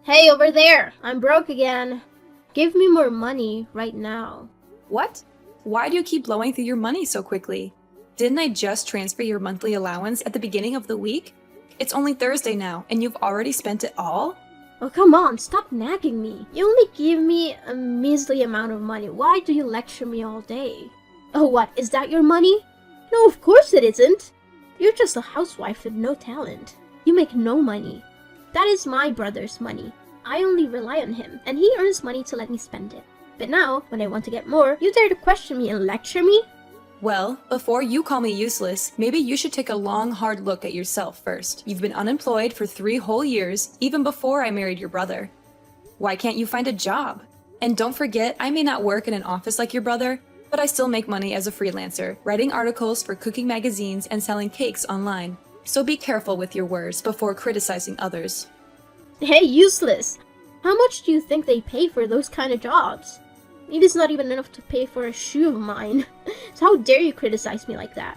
Hey, over there! I'm broke again. Give me more money right now. What? Why do you keep blowing through your money so quickly? Didn't I just transfer your monthly allowance at the beginning of the week? It's only Thursday now, and you've already spent it all? Oh, come on, stop nagging me. You only give me a measly amount of money. Why do you lecture me all day? Oh, what? Is that your money? No, of course it isn't. You're just a housewife with no talent. You make no money. That is my brother's money. I only rely on him, and he earns money to let me spend it. But now, when I want to get more, you dare to question me and lecture me? Well, before you call me useless, maybe you should take a long, hard look at yourself first. You've been unemployed for 3 whole years, even before I married your brother. Why can't you find a job? And don't forget, I may not work in an office like your brother, but I still make money as a freelancer, writing articles for cooking magazines and selling cakes online. So be careful with your words before criticizing others. Hey, useless! How much do you think they pay for those kind of jobs? Maybe it's not even enough to pay for a shoe of mine. So how dare you criticize me like that?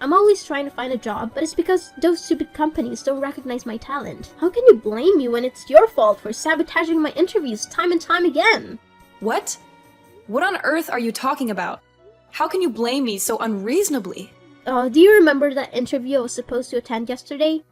I'm always trying to find a job, but it's because those stupid companies don't recognize my talent. How can you blame me when it's your fault for sabotaging my interviews time and time again? What? What on earth are you talking about? How can you blame me so unreasonably? Do you remember that interview I was supposed to attend yesterday?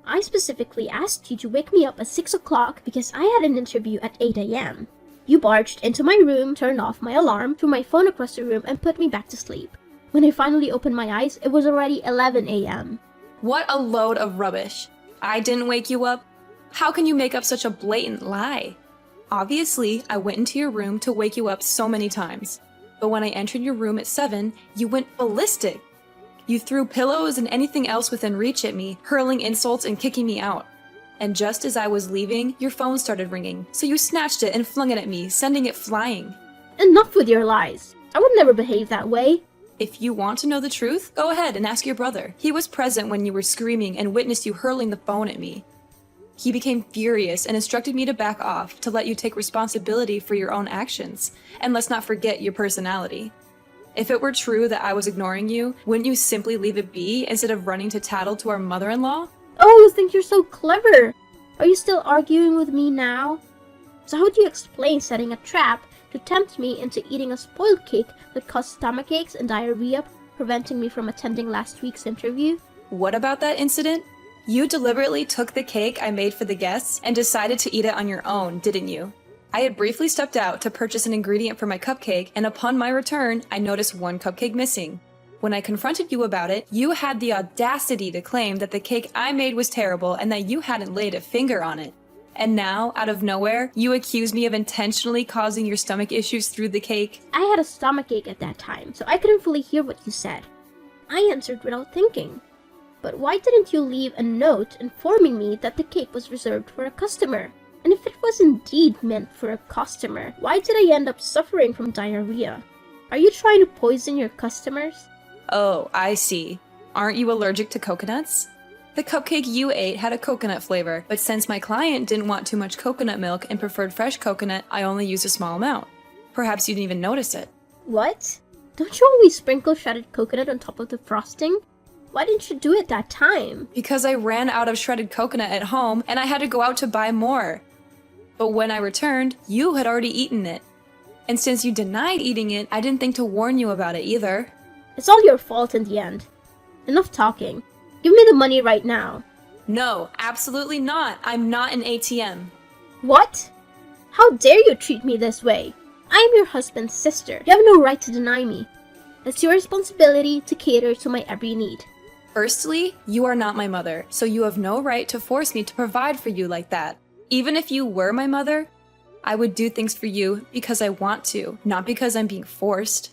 I specifically asked you to wake me up at 6 o'clock because I had an interview at 8 a.m. You barged into my room, turned off my alarm, threw my phone across the room, and put me back to sleep. When I finally opened my eyes, it was already 11 a.m. What a load of rubbish. I didn't wake you up? How can you make up such a blatant lie? Obviously, I went into your room to wake you up so many times. But when I entered your room at 7, you went ballistic. You threw pillows and anything else within reach at me, hurling insults and kicking me out. And just as I was leaving, your phone started ringing, so you snatched it and flung it at me, sending it flying. Enough with your lies. I would never behave that way. If you want to know the truth, go ahead and ask your brother. He was present when you were screaming and witnessed you hurling the phone at me. He became furious and instructed me to back off to let you take responsibility for your own actions. And let's not forget your personality. If it were true that I was ignoring you, wouldn't you simply leave it be instead of running to tattle to our mother-in-law? Oh, you think you're so clever! Are you still arguing with me now? So how do you explain setting a trap to tempt me into eating a spoiled cake that caused stomachaches and diarrhea, preventing me from attending last week's interview? What about that incident? You deliberately took the cake I made for the guests and decided to eat it on your own, didn't you? I had briefly stepped out to purchase an ingredient for my cupcake, and upon my return, I noticed one cupcake missing. When I confronted you about it, you had the audacity to claim that the cake I made was terrible and that you hadn't laid a finger on it. And now, out of nowhere, you accuse me of intentionally causing your stomach issues through the cake. I had a stomachache at that time, so I couldn't fully hear what you said. I answered without thinking. But why didn't you leave a note informing me that the cake was reserved for a customer? And if it was indeed meant for a customer, why did I end up suffering from diarrhea? Are you trying to poison your customers? Oh, I see. Aren't you allergic to coconuts? The cupcake you ate had a coconut flavor, but since my client didn't want too much coconut milk and preferred fresh coconut, I only used a small amount. Perhaps you didn't even notice it. What? Don't you always sprinkle shredded coconut on top of the frosting? Why didn't you do it that time? Because I ran out of shredded coconut at home and I had to go out to buy more. But when I returned, you had already eaten it. And since you denied eating it, I didn't think to warn you about it either. It's all your fault in the end. Enough talking. Give me the money right now. No, absolutely not. I'm not an ATM. What? How dare you treat me this way? I am your husband's sister. You have no right to deny me. It's your responsibility to cater to my every need. Firstly, you are not my mother, so you have no right to force me to provide for you like that. Even if you were my mother, I would do things for you because I want to, not because I'm being forced.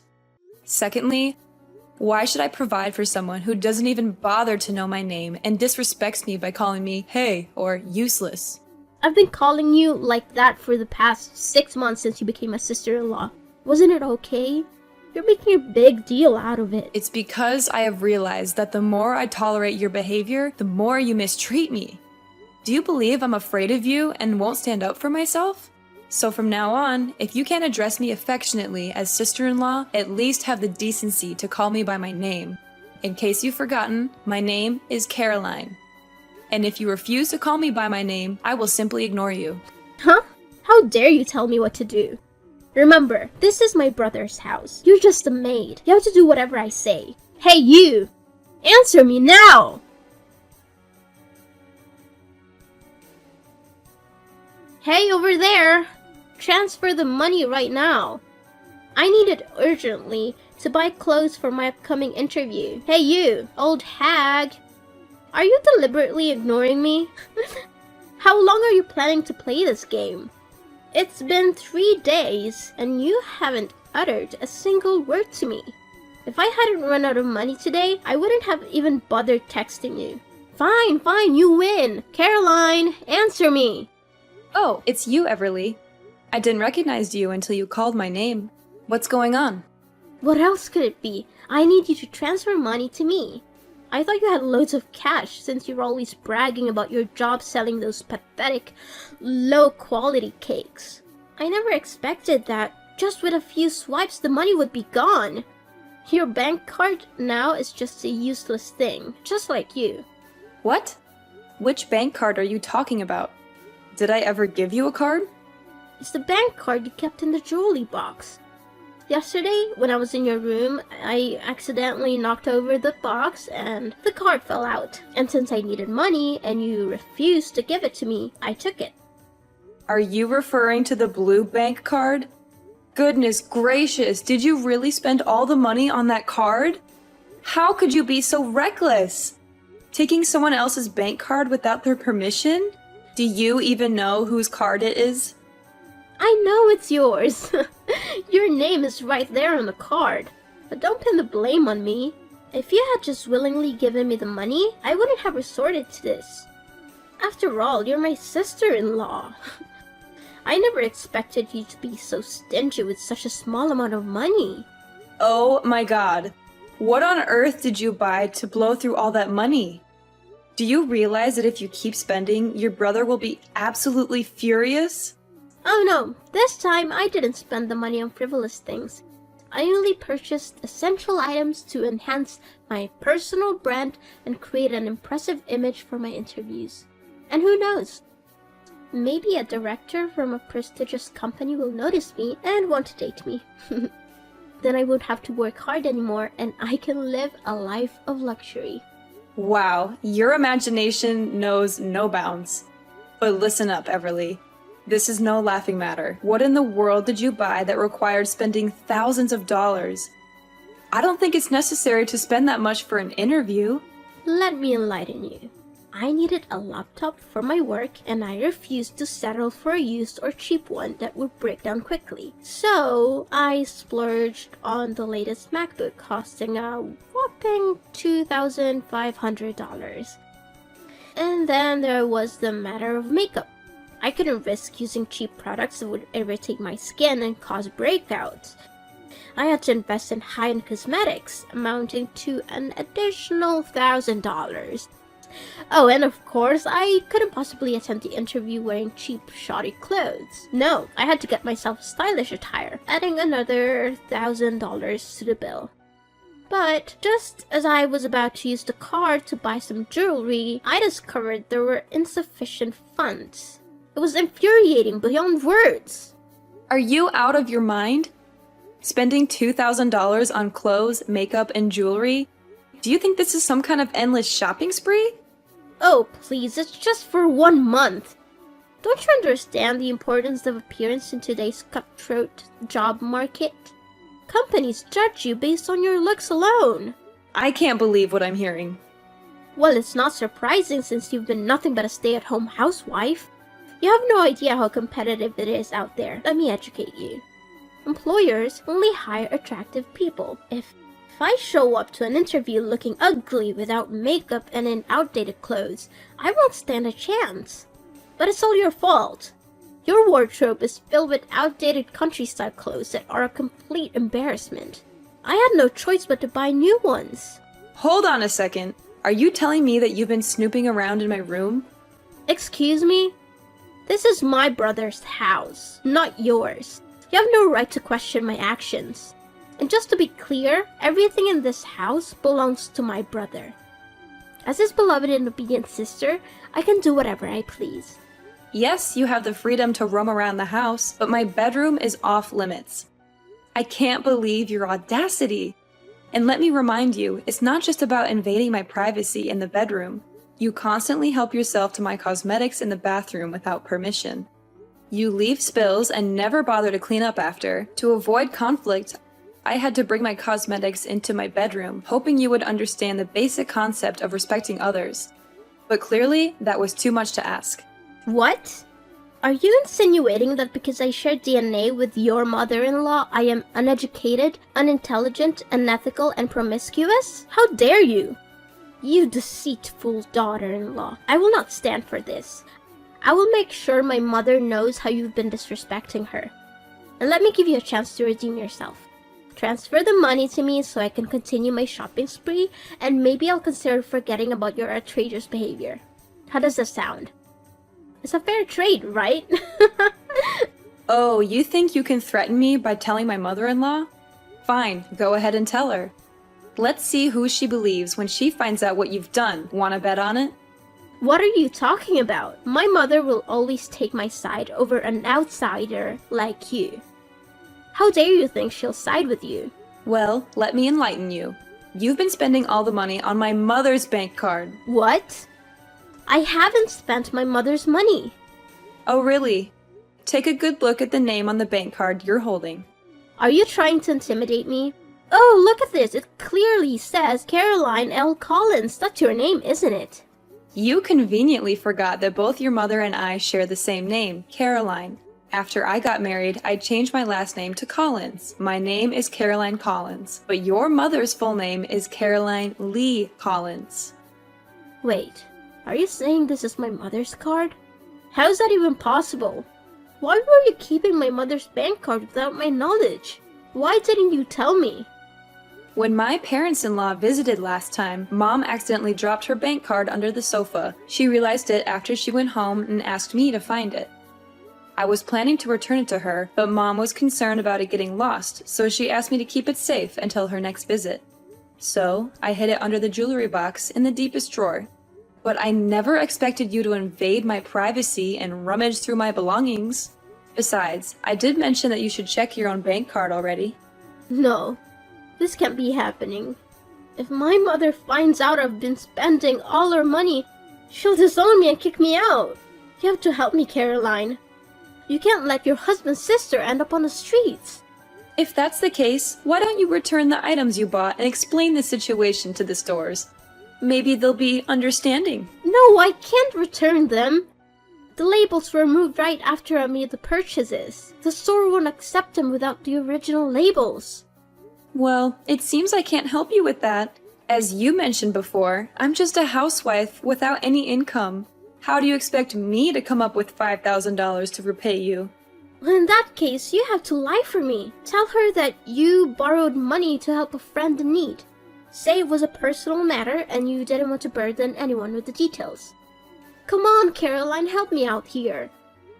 Secondly, why should I provide for someone who doesn't even bother to know my name and disrespects me by calling me hey or useless? I've been calling you like that for the past 6 months since you became my sister-in-law. Wasn't it okay? You're making a big deal out of it. It's because I have realized that the more I tolerate your behavior, the more you mistreat me. Do you believe I'm afraid of you and won't stand up for myself? So from now on, if you can't address me affectionately as sister-in-law, at least have the decency to call me by my name. In case you've forgotten, my name is Caroline. And if you refuse to call me by my name, I will simply ignore you. Huh? How dare you tell me what to do? Remember, this is my brother's house. You're just a maid. You have to do whatever I say. Hey, you! Answer me now! Hey, over there! Transfer the money right now. I need it urgently to buy clothes for my upcoming interview. Hey, you, old hag! Are you deliberately ignoring me? How long are you planning to play this game? It's been 3 days, and you haven't uttered a single word to me. If I hadn't run out of money today, I wouldn't have even bothered texting you. Fine, you win. Caroline, answer me. Oh, it's you, Everly. I didn't recognize you until you called my name. What's going on? What else could it be? I need you to transfer money to me. I thought you had loads of cash since you're always bragging about your job selling those pathetic, low-quality cakes. I never expected that just with a few swipes the money would be gone. Your bank card now is just a useless thing, just like you. What? Which bank card are you talking about? Did I ever give you a card? It's the bank card you kept in the jewelry box. Yesterday, when I was in your room, I accidentally knocked over the box and the card fell out. And since I needed money and you refused to give it to me, I took it. Are you referring to the blue bank card? Goodness gracious, did you really spend all the money on that card? How could you be so reckless? Taking someone else's bank card without their permission? Do you even know whose card it is? I know it's yours. Your name is right there on the card. But don't pin the blame on me. If you had just willingly given me the money, I wouldn't have resorted to this. After all, you're my sister-in-law. I never expected you to be so stingy with such a small amount of money. Oh my god. What on earth did you buy to blow through all that money? Do you realize that if you keep spending, your brother will be absolutely furious? Oh no, this time I didn't spend the money on frivolous things. I only purchased essential items to enhance my personal brand and create an impressive image for my interviews. And who knows? Maybe a director from a prestigious company will notice me and want to date me. Then I won't have to work hard anymore and I can live a life of luxury. Wow, your imagination knows no bounds. But listen up, Everly. This is no laughing matter. What in the world did you buy that required spending thousands of dollars? I don't think it's necessary to spend that much for an interview. Let me enlighten you. I needed a laptop for my work and I refused to settle for a used or cheap one that would break down quickly. So I splurged on the latest MacBook costing a whopping $2,500. And then there was the matter of makeup. I couldn't risk using cheap products that would irritate my skin and cause breakouts. I had to invest in high-end cosmetics, amounting to an additional $1,000. Oh, and of course, I couldn't possibly attend the interview wearing cheap, shoddy clothes. No, I had to get myself stylish attire, adding another $1,000 to the bill. But just as I was about to use the card to buy some jewelry, I discovered there were insufficient funds. It was infuriating beyond words. Are you out of your mind? Spending $2,000 on clothes, makeup, and jewelry? Do you think this is some kind of endless shopping spree? Oh, please, it's just for 1 month. Don't you understand the importance of appearance in today's cutthroat job market? Companies judge you based on your looks alone. I can't believe what I'm hearing. Well, it's not surprising since you've been nothing but a stay-at-home housewife. You have no idea how competitive it is out there. Let me educate you. Employers only hire attractive people. If I show up to an interview looking ugly without makeup and in outdated clothes, I won't stand a chance. But it's all your fault. Your wardrobe is filled with outdated countryside clothes that are a complete embarrassment. I had no choice but to buy new ones. Hold on a second. Are you telling me that you've been snooping around in my room? Excuse me? This is my brother's house, not yours. You have no right to question my actions. And just to be clear, everything in this house belongs to my brother. As his beloved and obedient sister, I can do whatever I please. Yes, you have the freedom to roam around the house, but my bedroom is off limits. I can't believe your audacity. And let me remind you, it's not just about invading my privacy in the bedroom. You constantly help yourself to my cosmetics in the bathroom without permission. You leave spills and never bother to clean up after. To avoid conflict, I had to bring my cosmetics into my bedroom, hoping you would understand the basic concept of respecting others. But clearly, that was too much to ask. What? Are you insinuating that because I share DNA with your mother-in-law, I am uneducated, unintelligent, unethical, and promiscuous? How dare you? You deceitful daughter-in-law. I will not stand for this. I will make sure my mother knows how you've been disrespecting her. And let me give you a chance to redeem yourself. Transfer the money to me so I can continue my shopping spree, and maybe I'll consider forgetting about your outrageous behavior. How does that sound? It's a fair trade, right? Oh, you think you can threaten me by telling my mother-in-law? Fine, go ahead and tell her. Let's see who she believes when she finds out what you've done. Wanna bet on it? What are you talking about? My mother will always take my side over an outsider like you. How dare you think she'll side with you? Well, let me enlighten you. You've been spending all the money on my mother's bank card. What? I haven't spent my mother's money. Oh, really? Take a good look at the name on the bank card you're holding. Are you trying to intimidate me? Oh, look at this. It clearly says Caroline L. Collins. That's your name, isn't it? You conveniently forgot that both your mother and I share the same name, Caroline. After I got married, I changed my last name to Collins. My name is Caroline Collins, but your mother's full name is Caroline Lee Collins. Wait, are you saying this is my mother's card? How is that even possible? Why were you keeping my mother's bank card without my knowledge? Why didn't you tell me? When my parents-in-law visited last time, Mom accidentally dropped her bank card under the sofa. She realized it after she went home and asked me to find it. I was planning to return it to her, but Mom was concerned about it getting lost, so she asked me to keep it safe until her next visit. So, I hid it under the jewelry box in the deepest drawer. But I never expected you to invade my privacy and rummage through my belongings. Besides, I did mention that you should check your own bank card already. No, this can't be happening. If my mother finds out I've been spending all her money, she'll disown me and kick me out. You have to help me, Caroline. You can't let your husband's sister end up on the streets. If that's the case, why don't you return the items you bought and explain the situation to the stores? Maybe they'll be understanding. No, I can't return them. The labels were removed right after I made the purchases. The store won't accept them without the original labels. Well, it seems I can't help you with that. As you mentioned before, I'm just a housewife without any income. How do you expect me to come up with $5,000 to repay you? Well, in that case, you have to lie for me. Tell her that you borrowed money to help a friend in need. Say it was a personal matter and you didn't want to burden anyone with the details. Come on, Caroline, help me out here.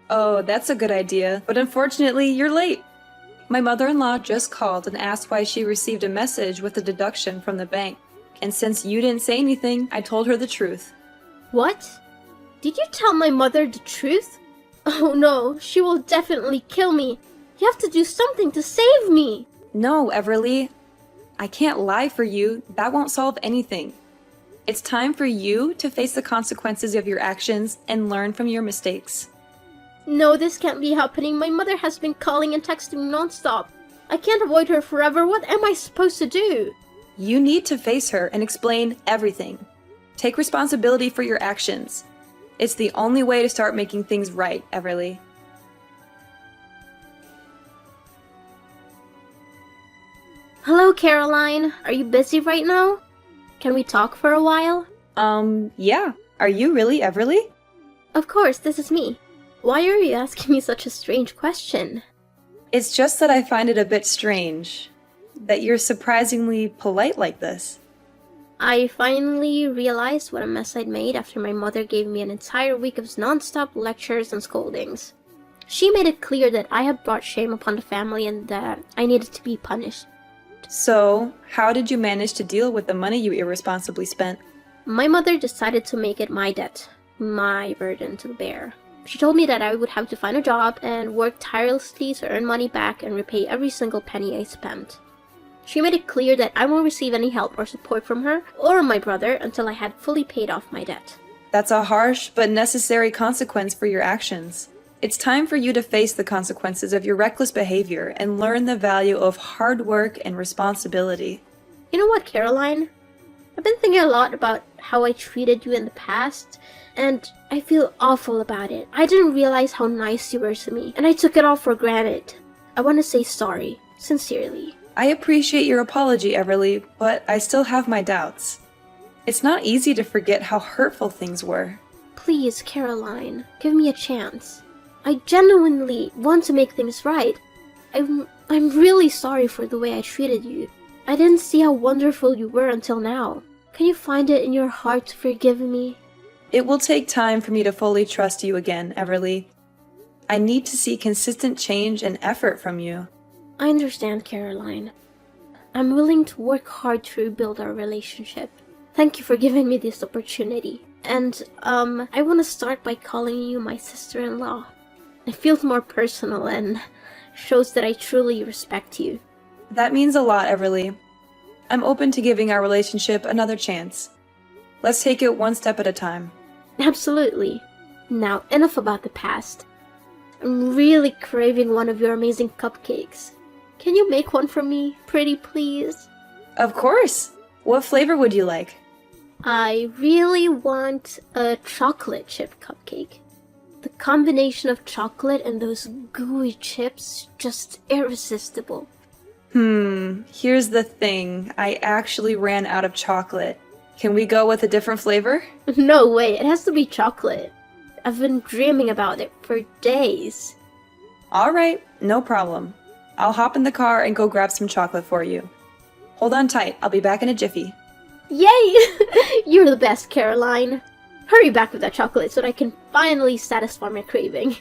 Oh, that's a good idea, but unfortunately, you're late. My mother-in-law just called and asked why she received a message with a deduction from the bank. And since you didn't say anything, I told her the truth. What? Did you tell my mother the truth? Oh no, she will definitely kill me. You have to do something to save me. No, Everly. I can't lie for you. That won't solve anything. It's time for you to face the consequences of your actions and learn from your mistakes. No, this can't be happening. My mother has been calling and texting nonstop. I can't avoid her forever. What am I supposed to do? You need to face her and explain everything. Take responsibility for your actions. It's the only way to start making things right, Everly. Hello, Caroline. Are you busy right now? Can we talk for a while? Yeah. Are you really Everly? Of course, this is me. Why are you asking me such a strange question? It's just that I find it a bit strange that you're surprisingly polite like this. I finally realized what a mess I'd made after my mother gave me an entire week of non-stop lectures and scoldings. She made it clear that I had brought shame upon the family and that I needed to be punished. So, how did you manage to deal with the money you irresponsibly spent? My mother decided to make it my debt. my burden to bear. She told me that I would have to find a job and work tirelessly to earn money back and repay every single penny I spent. She made it clear that I won't receive any help or support from her or my brother until I had fully paid off my debt. That's a harsh but necessary consequence for your actions. It's time for you to face the consequences of your reckless behavior and learn the value of hard work and responsibility. You know what, Caroline? I've been thinking a lot about how I treated you in the past, and I feel awful about it. I didn't realize how nice you were to me, and I took it all for granted. I want to say sorry, sincerely. I appreciate your apology, Everly, but I still have my doubts. It's not easy to forget how hurtful things were. Please, Caroline, give me a chance. I genuinely want to make things right. I'm really sorry for the way I treated you. I didn't see how wonderful you were until now. Can you find it in your heart to forgive me? It will take time for me to fully trust you again, Everly. I need to see consistent change and effort from you. I understand, Caroline. I'm willing to work hard to rebuild our relationship. Thank you for giving me this opportunity. And, I want to start by calling you my sister-in-law. It feels more personal and shows that I truly respect you. That means a lot, Everly. I'm open to giving our relationship another chance. Let's take it one step at a time. Absolutely. Now, enough about the past. I'm really craving one of your amazing cupcakes. Can you make one for me, pretty please? Of course! What flavor would you like? I really want a chocolate chip cupcake. The combination of chocolate and those gooey chips, just irresistible. Here's the thing. I actually ran out of chocolate. Can we go with a different flavor? No way, it has to be chocolate. I've been dreaming about it for days. Alright, no problem. I'll hop in the car and go grab some chocolate for you. Hold on tight, I'll be back in a jiffy. Yay! You're the best, Caroline. Hurry back with that chocolate so that I can finally satisfy my craving.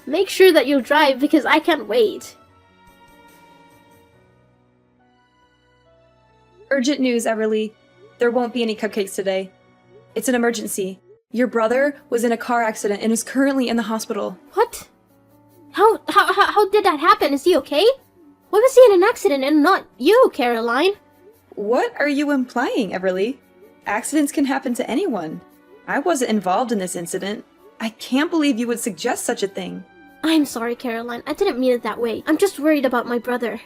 Make sure that you'll drive because I can't wait. Urgent news, Everly. There won't be any cupcakes today. It's an emergency. Your brother was in a car accident and is currently in the hospital. What? How did that happen? Is he okay? Why was he in an accident and not you, Caroline? What are you implying, Everly? Accidents can happen to anyone. I wasn't involved in this incident. I can't believe you would suggest such a thing. I'm sorry, Caroline. I didn't mean it that way. I'm just worried about my brother.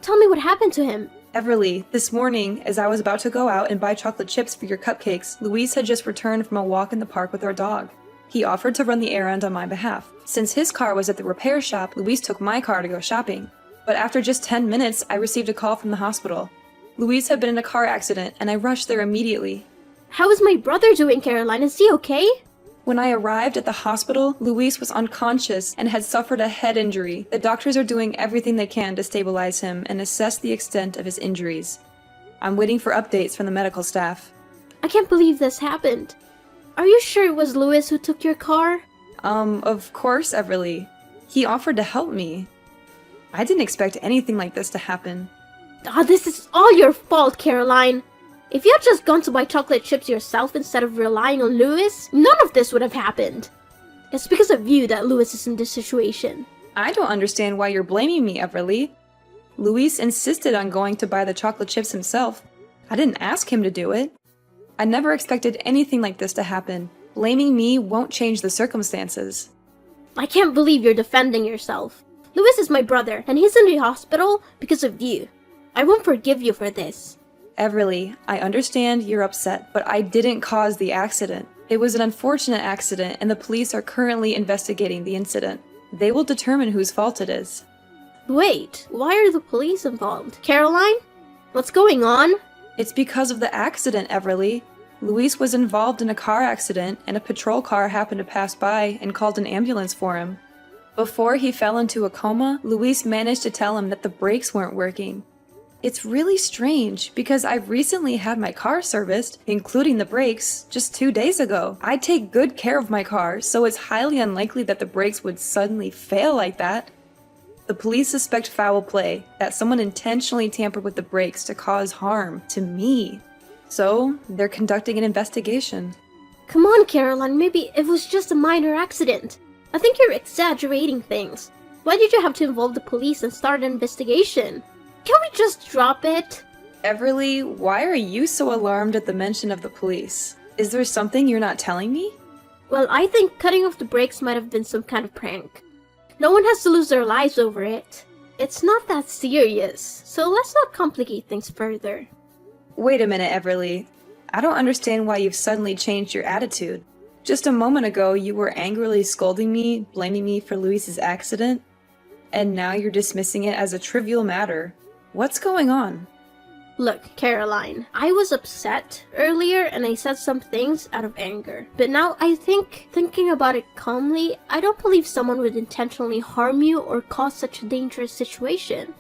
Tell me what happened to him. Everly, this morning, as I was about to go out and buy chocolate chips for your cupcakes, Luis had just returned from a walk in the park with our dog. He offered to run the errand on my behalf. Since his car was at the repair shop, Luis took my car to go shopping. But after just 10 minutes, I received a call from the hospital. Luis had been in a car accident, and I rushed there immediately. How is my brother doing, Caroline? Is he okay? When I arrived at the hospital, Luis was unconscious and had suffered a head injury. The doctors are doing everything they can to stabilize him and assess the extent of his injuries. I'm waiting for updates from the medical staff. I can't believe this happened. Are you sure it was Louis who took your car? Of course, Everly. He offered to help me. I didn't expect anything like this to happen. This is all your fault, Caroline. If you had just gone to buy chocolate chips yourself instead of relying on Louis, none of this would have happened. It's because of you that Louis is in this situation. I don't understand why you're blaming me, Everly. Luis insisted on going to buy the chocolate chips himself. I didn't ask him to do it. I never expected anything like this to happen. Blaming me won't change the circumstances. I can't believe you're defending yourself. Louis is my brother, and he's in the hospital because of you. I won't forgive you for this. Everly, I understand you're upset, but I didn't cause the accident. It was an unfortunate accident, and the police are currently investigating the incident. They will determine whose fault it is. Wait, why are the police involved? Caroline? What's going on? It's because of the accident, Everly. Luis was involved in a car accident, and a patrol car happened to pass by and called an ambulance for him. Before he fell into a coma, Luis managed to tell him that the brakes weren't working. It's really strange, because I've recently had my car serviced, including the brakes, just 2 days ago. I take good care of my car, so it's highly unlikely that the brakes would suddenly fail like that. The police suspect foul play, that someone intentionally tampered with the brakes to cause harm to me. So, they're conducting an investigation. Come on, Caroline, maybe it was just a minor accident. I think you're exaggerating things. Why did you have to involve the police and start an investigation? Can't we just drop it? Everly, why are you so alarmed at the mention of the police? Is there something you're not telling me? Well, I think cutting off the brakes might have been some kind of prank. No one has to lose their lives over it. It's not that serious, so let's not complicate things further. Wait a minute, Everly. I don't understand why you've suddenly changed your attitude. Just a moment ago, you were angrily scolding me, blaming me for Luis's accident, and now you're dismissing it as a trivial matter. What's going on? Look, Caroline, I was upset earlier and I said some things out of anger. But now I think, thinking about it calmly, I don't believe someone would intentionally harm you or cause such a dangerous situation.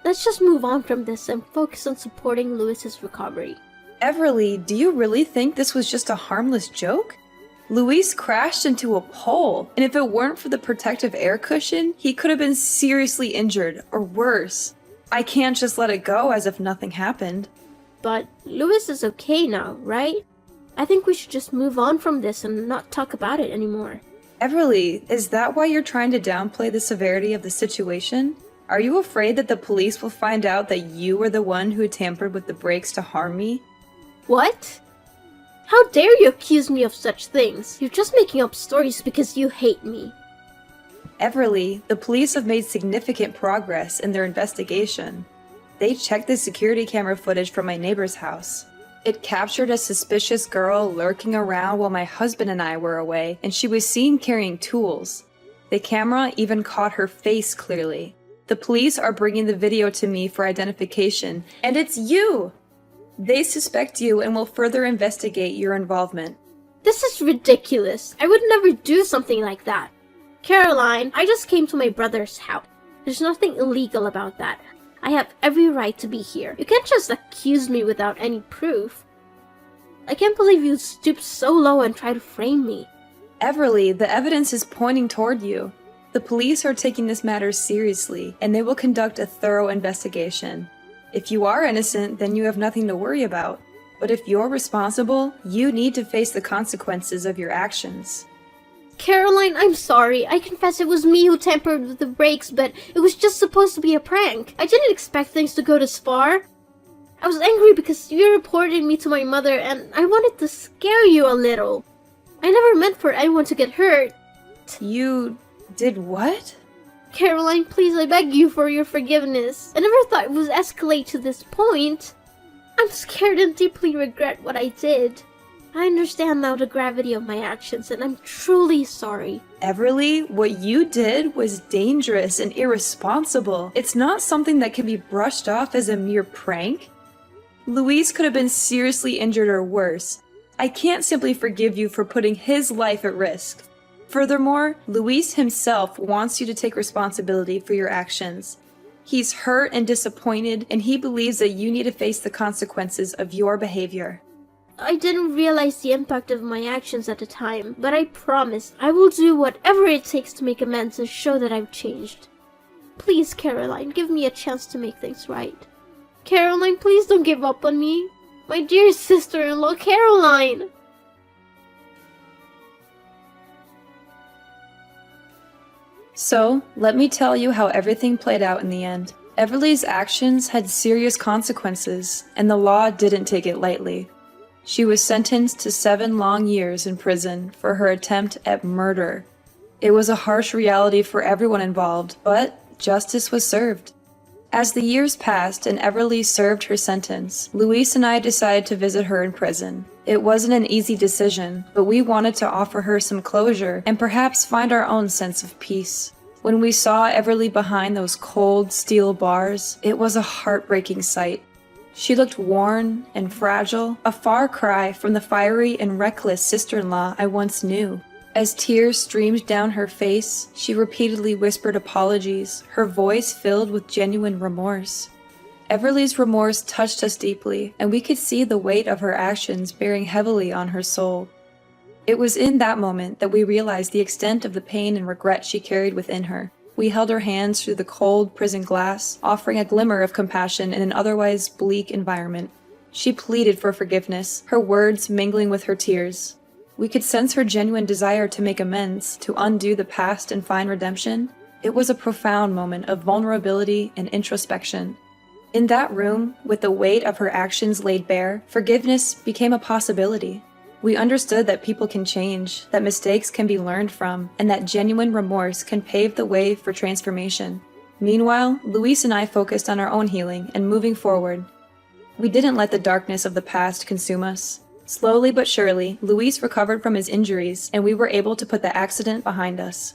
Let's just move on from this and focus on supporting Luis's recovery. Everly, do you really think this was just a harmless joke? Luis crashed into a pole, and if it weren't for the protective air cushion, he could have been seriously injured, or worse. I can't just let it go as if nothing happened. But Luis is okay now, right? I think we should just move on from this and not talk about it anymore. Everly, is that why you're trying to downplay the severity of the situation? Are you afraid that the police will find out that you were the one who tampered with the brakes to harm me? What? How dare you accuse me of such things? You're just making up stories because you hate me. Everly, the police have made significant progress in their investigation. They checked the security camera footage from my neighbor's house. It captured a suspicious girl lurking around while my husband and I were away, and she was seen carrying tools. The camera even caught her face clearly. The police are bringing the video to me for identification, and it's you! They suspect you and will further investigate your involvement. This is ridiculous. I would never do something like that. Caroline, I just came to my brother's house. There's nothing illegal about that. I have every right to be here. You can't just accuse me without any proof. I can't believe you stooped so low and tried to frame me. Everly, the evidence is pointing toward you. The police are taking this matter seriously, and they will conduct a thorough investigation. If you are innocent, then you have nothing to worry about. But if you're responsible, you need to face the consequences of your actions. Caroline, I'm sorry. I confess it was me who tampered with the brakes, but it was just supposed to be a prank. I didn't expect things to go this far. I was angry because you reported me to my mother and I wanted to scare you a little. I never meant for anyone to get hurt. You did what? Caroline, please, I beg you for your forgiveness. I never thought it would escalate to this point. I'm scared and deeply regret what I did. I understand now the gravity of my actions, and I'm truly sorry. Everly, what you did was dangerous and irresponsible. It's not something that can be brushed off as a mere prank. Luis could have been seriously injured or worse. I can't simply forgive you for putting his life at risk. Furthermore, Luis himself wants you to take responsibility for your actions. He's hurt and disappointed, and he believes that you need to face the consequences of your behavior. I didn't realize the impact of my actions at the time, but I promise I will do whatever it takes to make amends and show that I've changed. Please, Caroline, give me a chance to make things right. Caroline, please don't give up on me. My dear sister-in-law, Caroline! So, let me tell you how everything played out in the end. Everly's actions had serious consequences, and the law didn't take it lightly. She was sentenced to 7 long years in prison for her attempt at murder. It was a harsh reality for everyone involved, but justice was served. As the years passed and Everly served her sentence, Luis and I decided to visit her in prison. It wasn't an easy decision, but we wanted to offer her some closure and perhaps find our own sense of peace. When we saw Everly behind those cold steel bars, it was a heartbreaking sight. She looked worn and fragile, a far cry from the fiery and reckless sister-in-law I once knew. As tears streamed down her face, she repeatedly whispered apologies, her voice filled with genuine remorse. Everly's remorse touched us deeply, and we could see the weight of her actions bearing heavily on her soul. It was in that moment that we realized the extent of the pain and regret she carried within her. We held her hands through the cold prison glass, offering a glimmer of compassion in an otherwise bleak environment. She pleaded for forgiveness, her words mingling with her tears. We could sense her genuine desire to make amends, to undo the past and find redemption. It was a profound moment of vulnerability and introspection. In that room, with the weight of her actions laid bare, forgiveness became a possibility. We understood that people can change, that mistakes can be learned from, and that genuine remorse can pave the way for transformation. Meanwhile, Luis and I focused on our own healing and moving forward. We didn't let the darkness of the past consume us. Slowly but surely, Luis recovered from his injuries, and we were able to put the accident behind us.